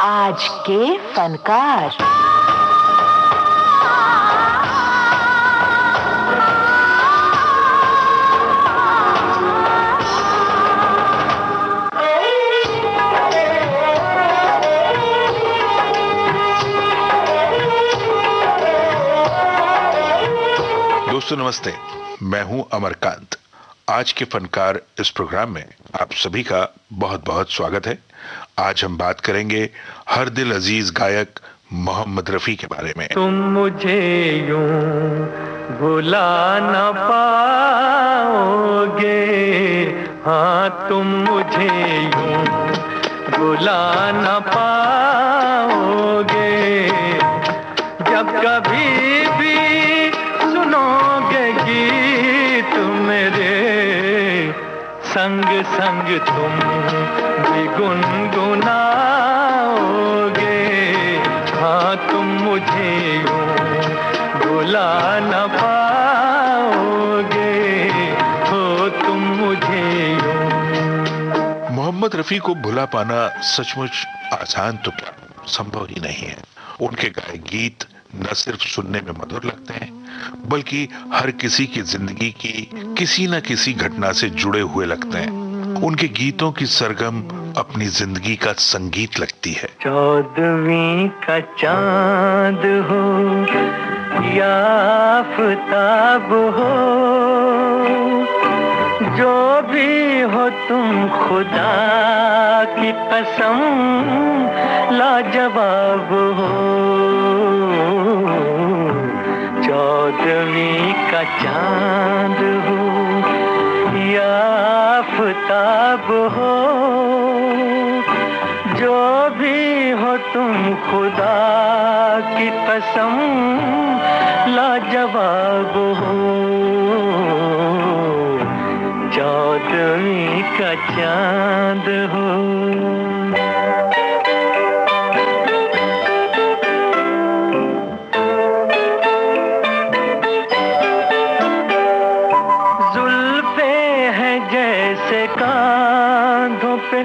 आज के फनकार। दोस्तों नमस्ते, मैं हूं अमरकांत। आज के फनकार इस प्रोग्राम में आप सभी का बहुत बहुत स्वागत है। आज हम बात करेंगे हर दिल अजीज गायक मोहम्मद रफी के बारे में। तुम मुझे यूं भुला न पाओगे, हाँ तुम मुझे यूं भुला न पाओगे। जब कभी भी सुनोगे गीत मेरे, संग संग तुम भी गुनगुनाओगे। हाँ तुम मुझे यूं भुला न पाओगे, हो तुम मुझे यूं। मोहम्मद रफी को भुला पाना सचमुच आसान तो क्या, संभव ही नहीं है। उनके गाए गीत न सिर्फ सुनने में मधुर लगते हैं, बल्कि हर किसी की जिंदगी की किसी न किसी घटना से जुड़े हुए लगते हैं। उनके गीतों की सरगम अपनी जिंदगी का संगीत लगती है। 14वीं का चांद हो या आफताब हो, जो भी हो तुम खुदा की कसम लाजवाब हो। 14वीं का चांद हो या आफताब हो, जो भी हो तुम खुदा की कसम लाजवाब हो। 14वीं का चांद हो। कांधों पे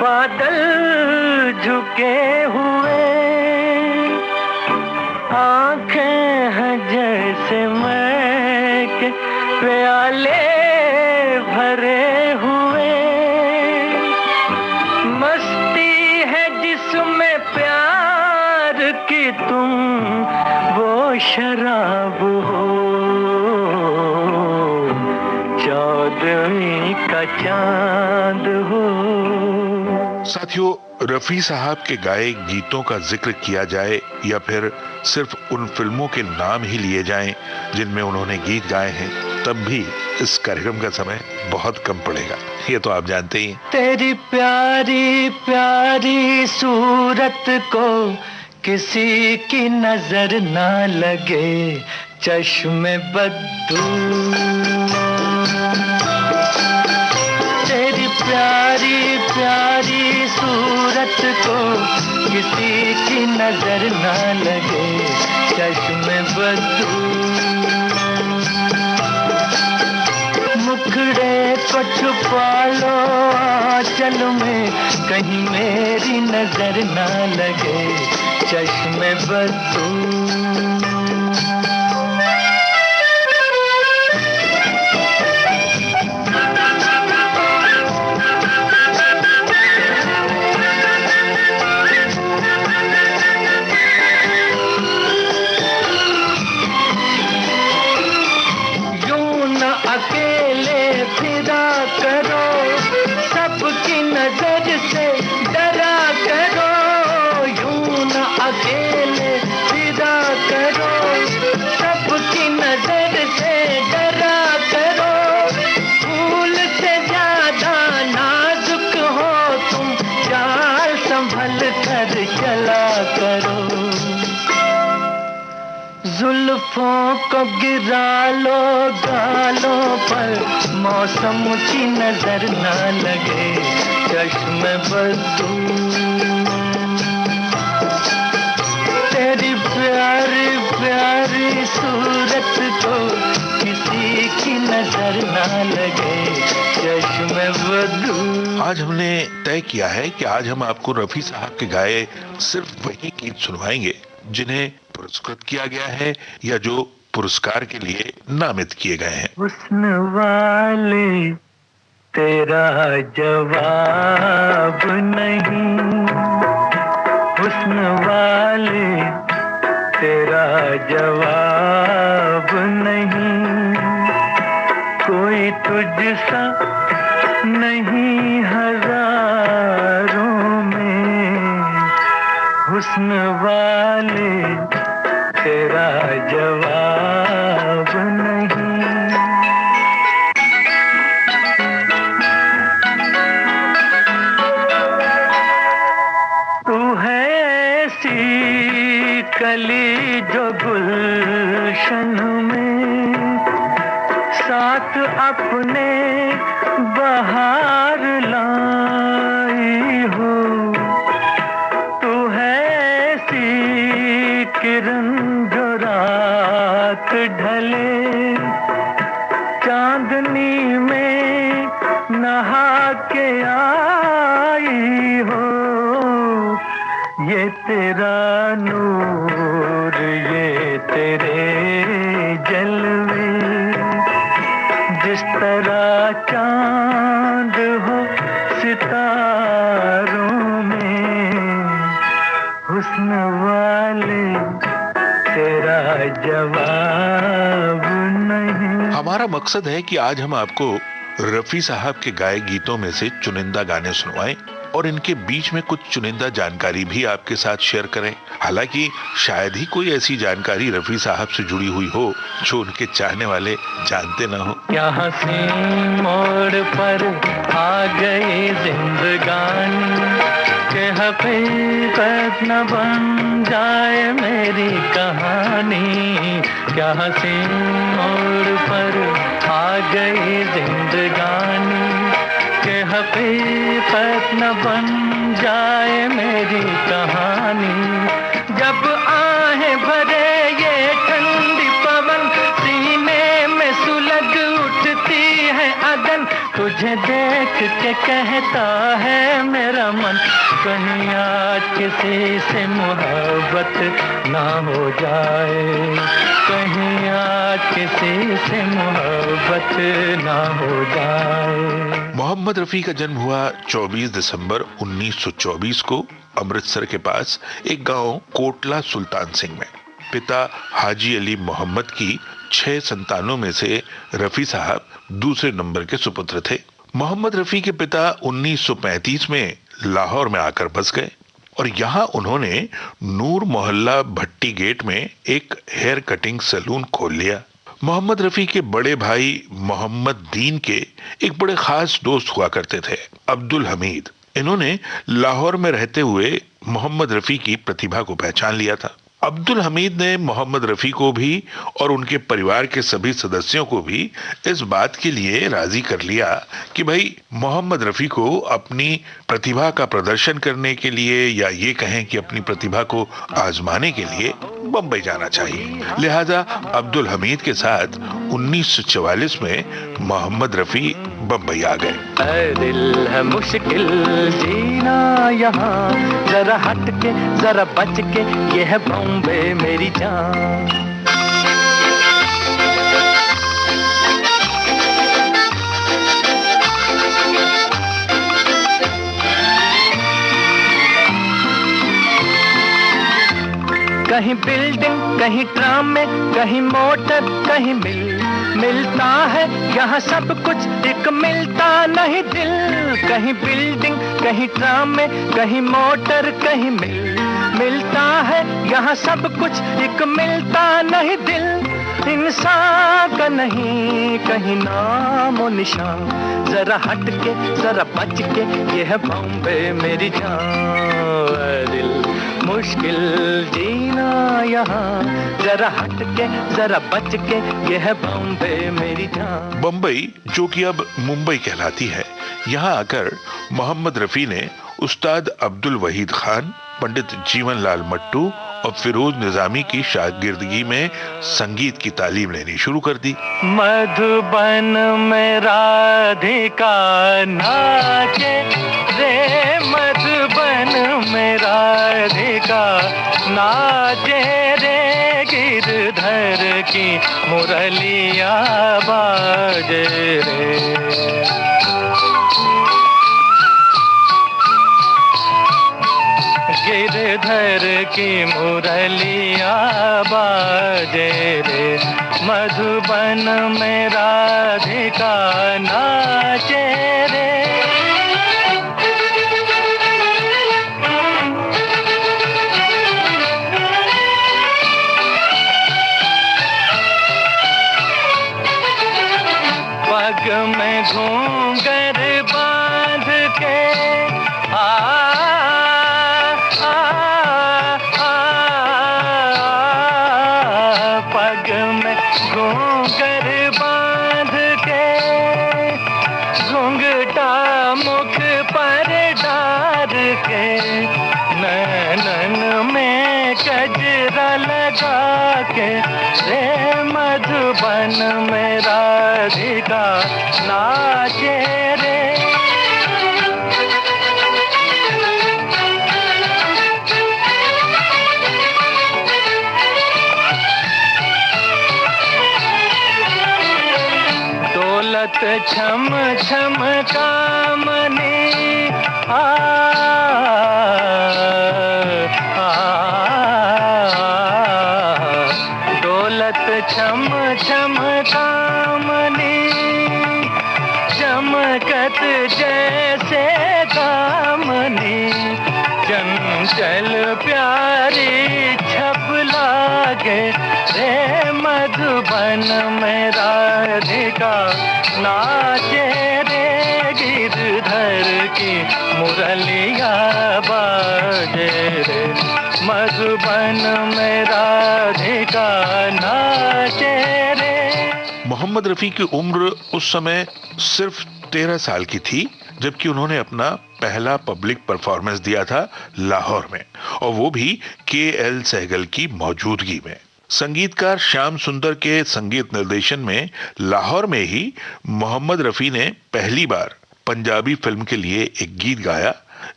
बादल झुके हुए, आंखें हैं जैसे मैं के प्याले भरे हुए। मस्ती है जिसमें प्यार की तुम वो शराब हो। 14वीं का चांद हो। साथियों, रफी साहब के गाए गीतों का जिक्र किया जाए या फिर सिर्फ उन फिल्मों के नाम ही लिए जाएं जिनमें उन्होंने गीत गाए हैं, तब भी इस कार्यक्रम का समय बहुत कम पड़ेगा, ये तो आप जानते ही हैं। तेरी प्यारी प्यारी सूरत को किसी की नजर ना लगे, चश्मे बद्दू। तेरी प्यारी प्यारी सूरत को किसी की नजर ना लगे, चश्मे बद्दू। मुखड़े को छुपा लो आंचल में, कहीं मेरी नजर ना लगे, चश्मे बद्दू। अकेले फिरा करो, सबकी नजर से डरा करो। यूं न अकेले फिरा करो, सबकी नजर से डरा करो। फूल से ज्यादा नाजुक हो तुम, चाल संभल कर चला करो। जुल्फों को गिरा लो गालों पर, मौसम की नजर ना लगे, चश्मे बद्दू। तेरी प्यारी प्यारी सूरत को किसी की नजर ना लगे, चश्मे बद्दू। आज हमने तय किया है कि आज हम आपको रफी साहब के गाए सिर्फ वही गीत सुनवाएंगे जिन्हें पुरस्कृत किया गया है या जो पुरस्कार के लिए नामित किए गए हैं। हुस्न वाले तेरा जवाब नहीं, हुस्न वाले तेरा जवाब नहीं, कोई तुझसा नहीं हजारों में, हुस्न वाले तेरा जवाब नहीं। तू है ऐसी कली जो गुलशन में साथ अपने बहार लाई हो, तू है ऐसी किरण जो रात ढले चांदनी में नहा के आई हो, ये तेरा नूर ये तेरे जलवे, जिस तरह चांद हो सितारों में, हुस्न वाले तेरा जवाब नहीं। हमारा मकसद है कि आज हम आपको रफी साहब के गाए गीतों में से चुनिंदा गाने सुनवाएं और इनके बीच में कुछ चुनिंदा जानकारी भी आपके साथ शेयर करें। हालांकि शायद ही कोई ऐसी जानकारी रफी साहब से जुड़ी हुई हो जो उनके चाहने वाले जानते ना हो। क्या हंसी मोड़ पर आ गई जिंदगानी के हकीकत न बन जाए मेरी कहानी, क्या हंसी मोड़ पर आ गई जिंदगानी के हकीकत न बन जाए मेरी कहानी, जब आहें भरे ये ठंडी पवन सीने में सुलग उठती है अगन, तुझे देख के कहता है मेरा मन कहीं आज किसी से मोहब्बत ना हो जाए, कहीं आज किसी से मोहब्बत ना हो जाए। मोहम्मद रफी का जन्म हुआ 24 दिसंबर 1924 को अमृतसर के पास एक गांव कोटला सुल्तान सिंह में। पिता हाजी अली मोहम्मद की 6 संतानों में से रफी साहब दूसरे नंबर के सुपुत्र थे। मोहम्मद रफी के पिता 1935 में लाहौर में आकर बस गए और यहाँ उन्होंने नूर मोहल्ला भट्टी गेट में एक हेयर कटिंग सैलून खोल लिया। मोहम्मद रफी के बड़े भाई मोहम्मद दीन के एक बड़े खास दोस्त हुआ करते थे, अब्दुल हमीद। इन्होंने लाहौर में रहते हुए मोहम्मद रफी की प्रतिभा को पहचान लिया था। अब्दुल हमीद ने मोहम्मद रफी को भी और उनके परिवार के सभी सदस्यों को भी इस बात के लिए राजी कर लिया कि भाई मोहम्मद रफी को अपनी प्रतिभा का प्रदर्शन करने के लिए या ये कहें कि अपनी प्रतिभा को आजमाने के लिए बंबई जाना चाहिए। लिहाजा अब्दुल हमीद के साथ 1944 में मोहम्मद रफी बंबई आ गए। दिल है मुश्किल जीना यहाँ, जरा हट के जरा बच के, ये है बॉम्बे मेरी जान। कहीं बिल्डिंग कहीं ट्राम में, कहीं मोटर कहीं मिलता है यहाँ सब कुछ, एक मिलता नहीं दिल। कहीं बिल्डिंग कहीं ट्राम में, कहीं मोटर कहीं मिलता है यहाँ सब कुछ, एक मिलता नहीं दिल। इंसान का नहीं कहीं नाम और निशान, जरा हट के जरा बच के, ये है बॉम्बे मेरी जान। दिल मुश्किल जीना यहाँ, जरा हट के जरा बच के, ये है बॉम्बे मेरी जान। बंबई जो कि अब मुंबई कहलाती है, यहाँ आकर मोहम्मद रफी ने उस्ताद अब्दुल वहीद खान, पंडित जीवन लाल मट्टू और फिरोज निजामी की शागिर्दगी में संगीत की तालीम लेनी शुरू कर दी। मधुबन में राधिका नाचे रे, मधुबन में राधिका नाचे रे, गिरधर की मुरलिया बाजे रे। गिरधर की मुरलिया बाजे रे, मधुबन में राधिका नाचे रे। पग में घूंघर बांध के पग में घूंघर बांध के, घूंघटा मुख पर डार के, नैनन में गजरा लगा के रे, मधुबन में राधिका नाचे रे। दौलत छम छम कामनी दौलत छम छम कामनी, चमकत जैसे दामनी, चंचल प्यारी छप लागे रे, मधुबन में राधिका नाचे रे, गिरधर की मुरलिया बाजे रे, मधुबन में राधिका नाचे रे। मोहम्मद रफी की उम्र उस समय सिर्फ 13 साल की थी जबकि उन्होंने अपना पहला पब्लिक परफॉर्मेंस दिया था लाहौर में, और वो भी के.एल. सहगल की मौजूदगी में। संगीतकार श्याम सुंदर के संगीत निर्देशन में लाहौर में ही मोहम्मद रफी ने पहली बार पंजाबी फिल्म के लिए एक गीत गाया।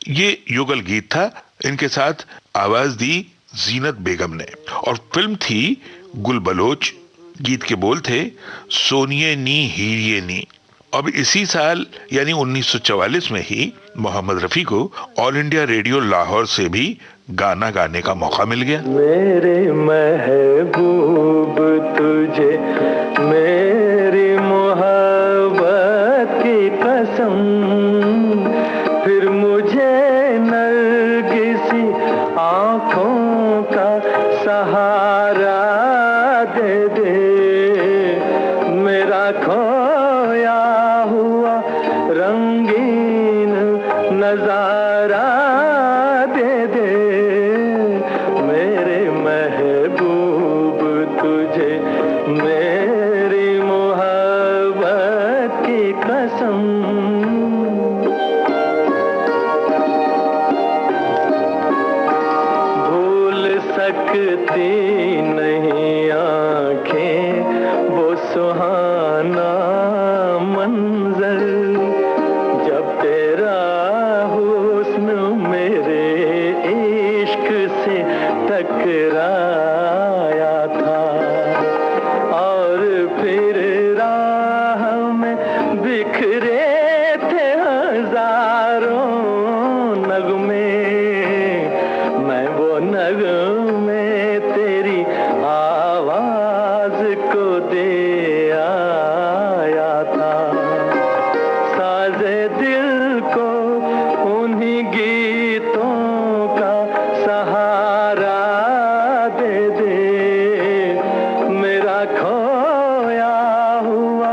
ये युगल गीत था। इनके साथ आवाज दी जीनत बेगम ने, और फिल्म थी गुल बलोच। गीत के बोल थे सोनिए नी हीरिए नी। अब इसी साल यानी 1944 में ही मोहम्मद रफी को ऑल इंडिया रेडियो लाहौर से भी गाना गाने का मौका मिल गया। मेरे महबूब तुझे मेरी मोहब्बत की कसम, फिर मुझे नरगिसी आंखों का सहारा दे दे, मेरा खोया हुआ रंगीन नजारा दे दे, मेरे महबूब तुझे मेरी मोहब्बत की कसम। भूल सकती नहीं आंखें वो सुहाना मंजर, जब तेरा हुस्न मेरे इश्क से टकराया था, और फिर राह में बिखरे थे हजारों नगमे, मैं वो नगमे तेरी आवाज को दे आया था, साजे दिल को उन्हीं गीतों का सहारा दे दे, मेरा खोया हुआ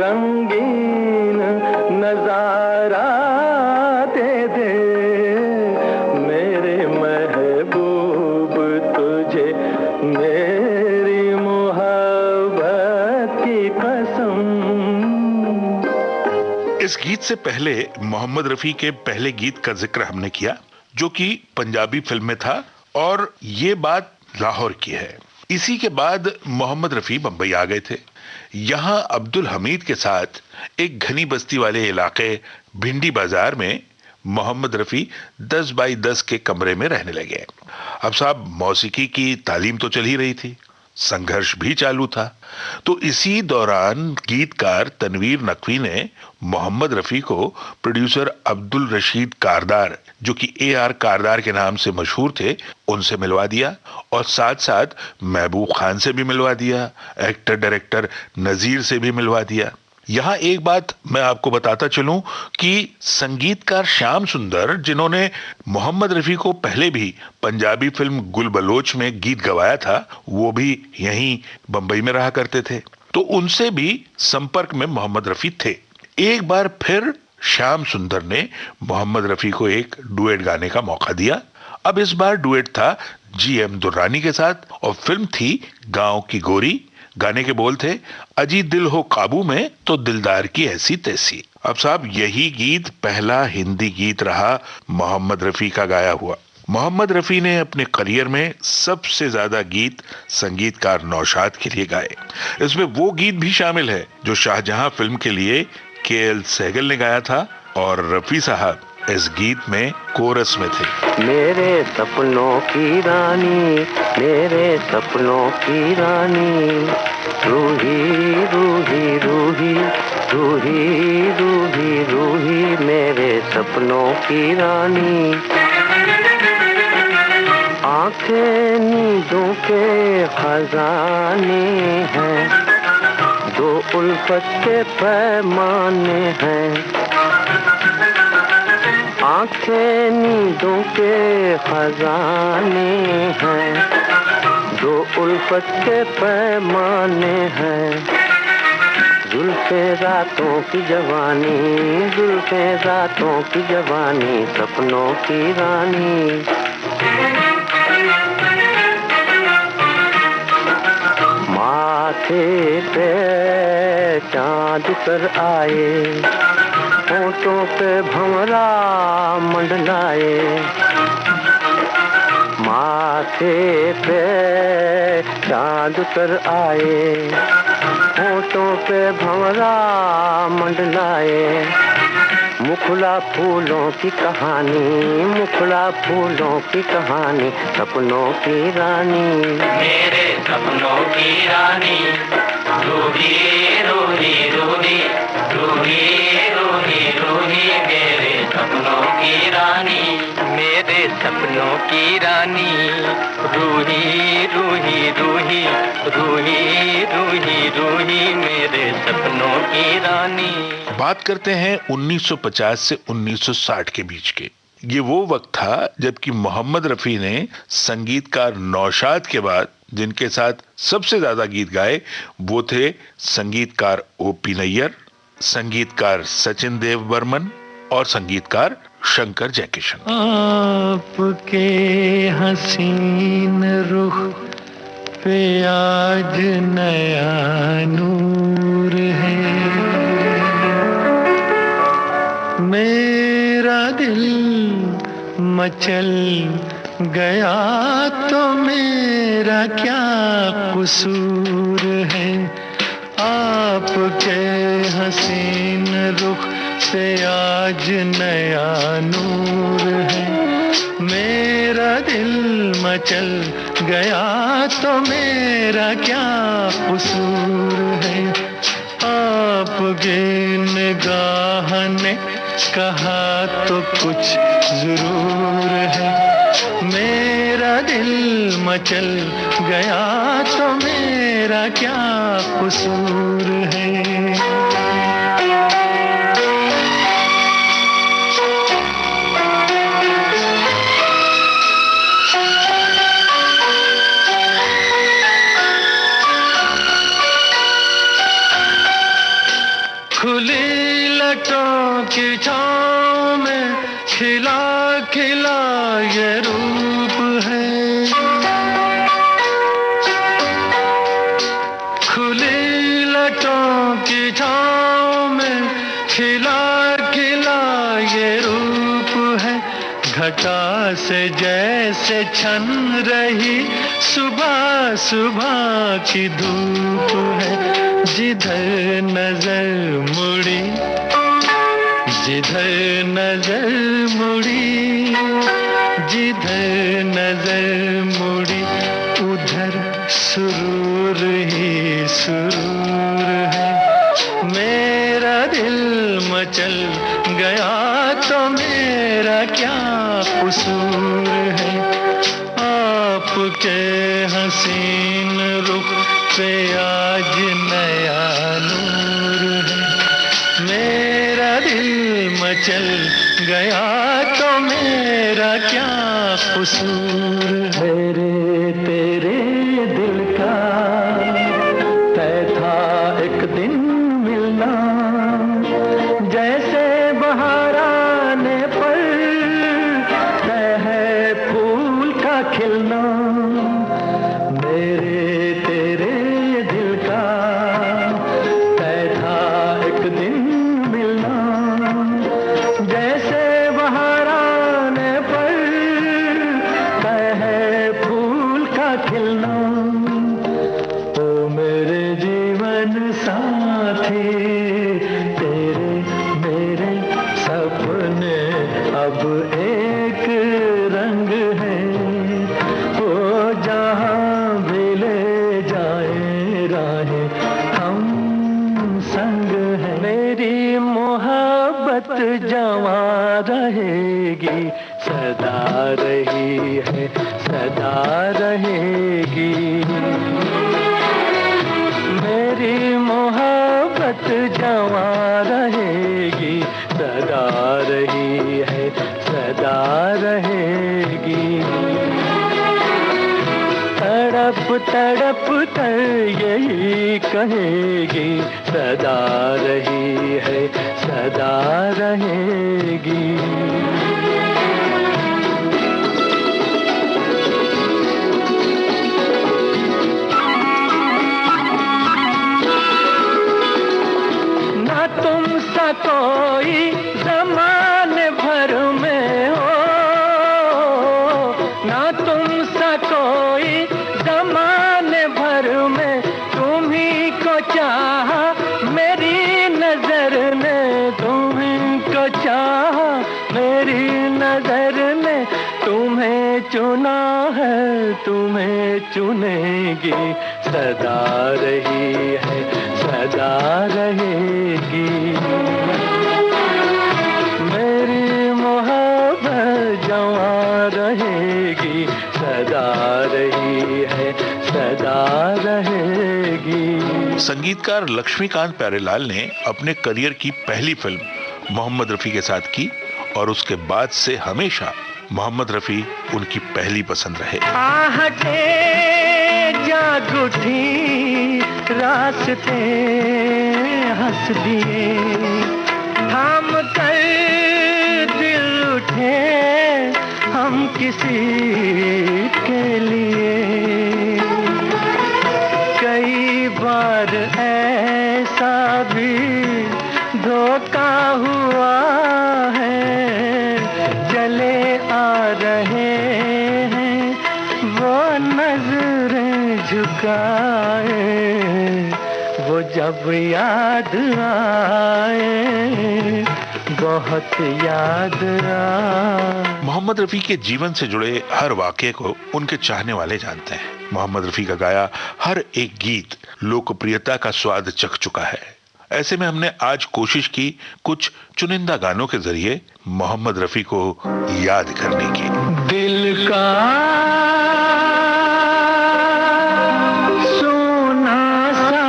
रंगीन नजारा दे दे, मेरे महबूब तुझे मेरी मोहब्बत की कसम। इस गीत से पहले मोहम्मद रफी के पहले गीत का जिक्र हमने किया जो कि पंजाबी फिल्म में था और ये बात लाहौर की है। इसी के बाद मोहम्मद रफी बंबई आ गए थे। यहां अब्दुल हमीद के साथ एक घनी बस्ती वाले इलाके भिंडी बाजार में मोहम्मद रफी 10 बाई 10 के कमरे में रहने लगे। अब साहब मौसीकी की तालीम तो चल ही रही थी, संघर्ष भी चालू था। तो इसी दौरान गीतकार तनवीर नकवी ने मोहम्मद रफी को प्रोड्यूसर अब्दुल रशीद कारदार, जो कि AR कारदार के नाम से मशहूर थे, उनसे मिलवा दिया और साथ साथ महबूब खान से भी मिलवा दिया, एक्टर डायरेक्टर नजीर से भी मिलवा दिया। यहां एक बात मैं आपको बताता चलूं कि संगीतकार श्याम सुंदर, जिन्होंने मोहम्मद रफी को पहले भी पंजाबी फिल्म गुल बलोच में गीत गवाया था, वो भी यहीं बंबई में रहा करते थे। तो उनसे भी संपर्क में मोहम्मद रफी थे। एक बार फिर श्याम सुंदर ने मोहम्मद रफी को एक डुएट गाने का मौका दिया। अब इस बार डुएट था GM दुर्रानी के साथ और फिल्म थी गांव की गोरी। गाने के बोल थे, अजी दिल हो काबू में तो दिलदार की ऐसी तैसी। अब साहब यही गीत पहला हिंदी गीत रहा मोहम्मद रफी का गाया हुआ। मोहम्मद रफी ने अपने करियर में सबसे ज्यादा गीत संगीतकार नौशाद के लिए गाए। इसमें वो गीत भी शामिल है जो शाहजहां फिल्म के लिए KL सहगल ने गाया था और रफी साहब इस गीत में कोरस में थे। मेरे सपनों की रानी, मेरे सपनों की रानी, रूही रूही रूही रूही रूही रूही, मेरे सपनों की रानी। आंखें नींदों के खजाने हैं, दो उल्फत के पैमाने हैं। आंखें नींदों के खजाने हैं, दो उल्फत के पैमाने हैं। जुल्फे रातों की जवानी, जुल्फे रातों की जवानी, सपनों की रानी। माथे पे चांद पर आए, होठों पे भंवरा मंडलाए। माथे पे चांद पर आए, होठों पे भंवरा मंडलाए। मुखला फूलों की कहानी, मुखला फूलों की कहानी, सपनों की रानी। मेरे सपनों की रानी, रूही रूही रूही रूही रूही रूही, मेरे सपनों की रानी, मेरे सपनों की रानी, रूही रूही रूही रूही रूही रूही, मेरे सपनों की रानी। बात करते हैं 1950 से 1960 के बीच के। ये वो वक्त था जबकि मोहम्मद रफी ने संगीतकार नौशाद के बाद जिनके साथ सबसे ज्यादा गीत गाए वो थे संगीतकार OP नैयर, संगीतकार सचिन देव बर्मन और संगीतकार शंकर जयकिशन। आपके हसीन रुख पे आज नया नूर है, मेरा दिल मचल गया तो मेरा क्या कसूर है। आपके हसीन रुख से आज नया नूर है, मेरा दिल मचल गया तो मेरा क्या कसूर है। आपकी निगाह ने कहा तो कुछ जरूर है, मेरा दिल मचल गया तो मेरा क्या कसूर है। खुली लटों की छाँव में खिला खिला ये रूप है, खुली लटों की छाँव में खिला खिला ये रूप है। घटा से जैसे जैसे छन रही सुबह सुबह की धूप है। जिधर नजर मुड़ी, जिधर नजर मुड़ी, जिधर नजर मुड़ी, उधर सुरूर ही सुरूर है। मेरा दिल मचल गया तो मेरा क्या कसूर है। आपके हसीन रुख पे आज नया नूर है। मेरा दिल मचल गया तो मेरा क्या कसूर है। मेरे तेरे दिल का तय था एक दिन मिलना, जैसे बहार आने पर तय है फूल का खिलना। मेरे तेरे दिल का तय था एक दिन मिलना, जैसे बहार आने पर तय है फूल का खिलना। ओ मेरे जीवन साथी, तेरे मेरे सपने अब एक रंग है। ओ जहाँ भी ले जाए राहें हम संग है। मेरी मोहब्बत जवां रहेगी, सदा रही है, सदा रहेगी। मेरी मोहब्बत जवां रहेगी, सदा रही है, सदा रहेगी। तड़प तड़प कर यही कहेगी, सदा रही है, सदा रहेगी। ना तुम सा कोई ज़माने भर में हो, ना तुम सा कोई ज़माने भर में, तुम्ही को चाहा मेरी नजर ने, तुम्ही को चाहा मेरी नजर ने। तुम्हें चुना है, तुम्हें चुनेगी, सदा रही है, सदा रहेगी। मेरी मोहब्बत जवां रहेगी, सदा रही है, सदा रहेगी। संगीतकार लक्ष्मीकांत प्यारेलाल ने अपने करियर की पहली फिल्म मोहम्मद रफी के साथ की और उसके बाद से हमेशा मोहम्मद रफी उनकी पहली पसंद रहे। आहटे जाग उठी, रास्ते हंस दिए, थाम कर दिल उठे हम किसी के लिए। कई बार ऐसा भी धोखा हुआ है, चले आ रहे हैं वो नजरें झुकाए, वो जब याद आए बहुत याद आए। मोहम्मद रफी के जीवन से जुड़े हर वाकये को उनके चाहने वाले जानते हैं। मोहम्मद रफी का गाया हर एक गीत लोकप्रियता का स्वाद चख चुका है। ऐसे में हमने आज कोशिश की कुछ चुनिंदा गानों के जरिए मोहम्मद रफी को याद करने की। दिल का सोना सा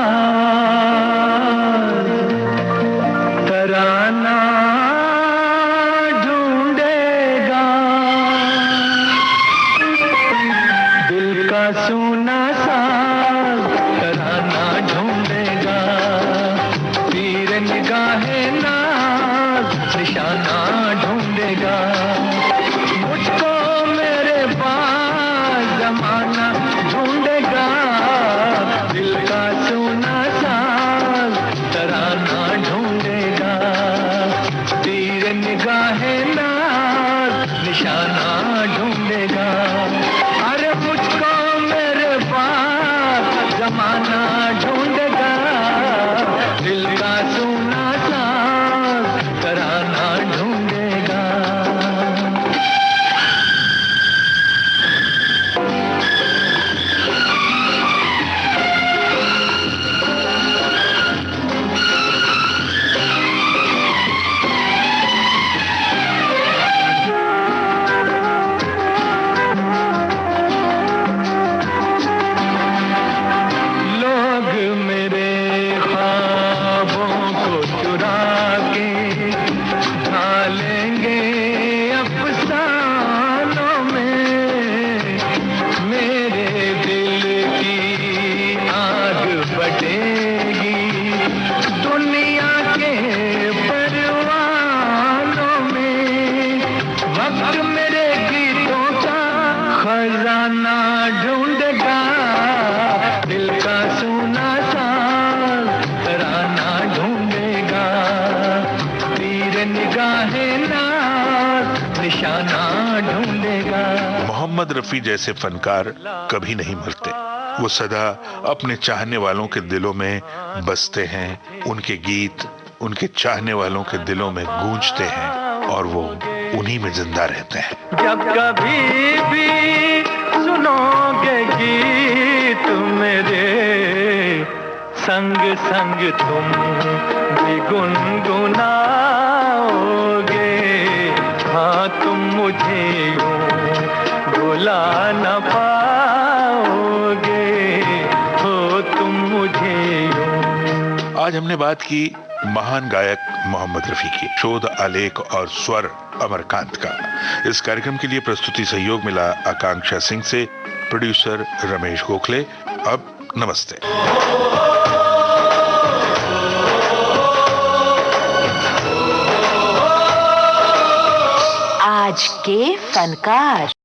तराना ढूंढेगा, दिल का सोना सा तराना ढूंढेगा, तीर निगाहे नाज निशाना ढूंढेगा। मुझको मेरे पास जमाना ढूंढेगा, दिल का सोना साज तराना ढूंढेगा, तीर निगाहे नाज निशाना ढूंढेगा। तराना ढूंढेगा, दिल का सुना साज तराना ढूंढेगा, तीर निगाहे नाज निशाना ढूंढेगा। मोहम्मद रफी जैसे फनकार कभी नहीं मरते। वो सदा अपने चाहने वालों के दिलों में बसते हैं, उनके गीत उनके चाहने वालों के दिलों में गूंजते हैं और वो उन्हीं में जिंदा रहते हैं। जब कभी भी सुनोगे गीत मेरे, संग संग तुम भी गुनगुनाओगे। हाँ तुम मुझे यूं भुला न पाओगे, हो तुम मुझे यूं। आज हमने बात की महान गायक मोहम्मद रफी की, शोध आलेख और स्वर अमरकांत का। इस कार्यक्रम के लिए प्रस्तुति सहयोग मिला आकांक्षा सिंह से, प्रोड्यूसर रमेश गोखले। अब नमस्ते। आज के फनकार।